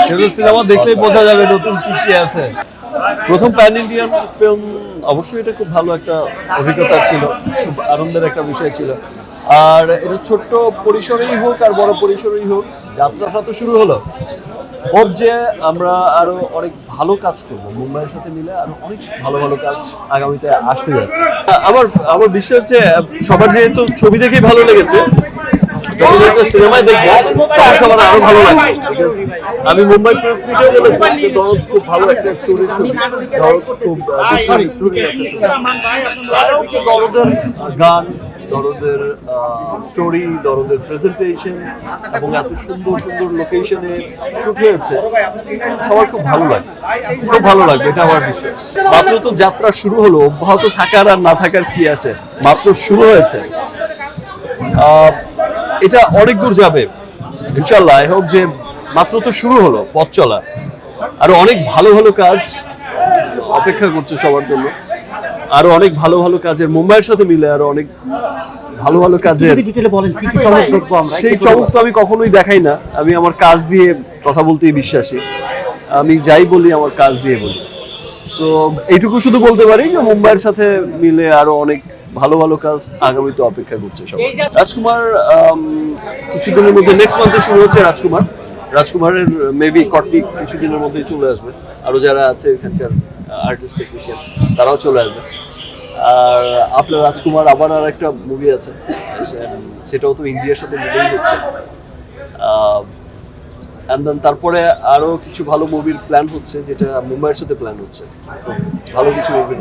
সেটা সিনেমা দেখলেই বোঝা যাবে নতুন কি কি আছে। প্রথম প্যান ইন্ডিয়ান ফিল্ম, অবশ্যই এটা খুব ভালো একটা অভিজ্ঞতা ছিল, খুব আনন্দের একটা বিষয় ছিল। আর এটা ছোট্ট পরিসরেই হোক আর বড় পরিসরেই হোক, যাত্রাটা তো শুরু হলো। হোপ যে আমরা আরো অনেক ভালো কাজ করব, মুম্বাইয়ের সাথে মিলে আরো অনেক ভালো ভালো কাজ আগামীতে আসতে যাচ্ছে। আমার আমার বিশ্বাস যে সবার যেহেতু ছবি দেখেই ভালো লেগেছে, যখন একটা সিনেমায় দেখবো তখন সবার আরো ভালো লাগবে। আমি মুম্বাই প্রেস মিটেও বলেছি যে দরদ খুব ভালো একটা স্টোরির ছবি, দরদ খুব ডিফারেন্ট স্টোরির একটা ছবি। আর হচ্ছে দরদের গান, দরদের স্টোরি, দরদের প্রেজেন্টেশন এবং এত সুন্দর সুন্দর লোকেশনে শুট হয়েছে, সবার খুব ভালো লাগবে, খুব ভালো লাগবে, এটা আমার বিশ্বাস। মাত্র তো যাত্রা শুরু হলো, অব্যাহত থাকার আর না থাকার কি আছে, মাত্র শুরু হয়েছে। এটা অনেক দূর যাবে ইনশাল্লাহ। আই হোপ যে মাত্র তো শুরু হলো পথ চলা, আরো অনেক ভালো ভালো কাজ অপেক্ষা করছে সবার জন্য। আরো অনেক ভালো ভালো কাজের, মুম্বাইয়ের সাথে মিলে আরো অনেক ভালো ভালো কাজের সেই চমক তো আমি কখনোই দেখাই না। আমি আমার কাজ দিয়ে কথা বলতেই বিশ্বাসী, আমি যাই বলি আমার কাজ দিয়ে বলি। সো এইটুকু শুধু বলতে পারি যে মুম্বাইয়ের সাথে মিলে আরো অনেক ভালো ভালো কাজ আগামীতে অপেক্ষা করছে সবাই। রাজকুমার কিছুদিনের মধ্যে, নেক্সট মান্থে শুরু হচ্ছে রাজকুমার। রাজকুমারের মেবি কটনি কিছুদিনের মধ্যেই চলে আসবে। আরো যারা আছে এখানকার আর্টিস্ট টেকনিশিয়ান তারাও চলে আসবে। আর আপনার রাজকুমার আবার আর একটা মুভি আছে, সেটাও তো ইন্ডিয়ার সাথে মিলেই হচ্ছে। তারপরে আরো কিছু ভালো মুভির প্ল্যান হচ্ছে, যেটা মুম্বাইয়ের সাথে প্ল্যান হচ্ছে, ভালো কিছু মুভির।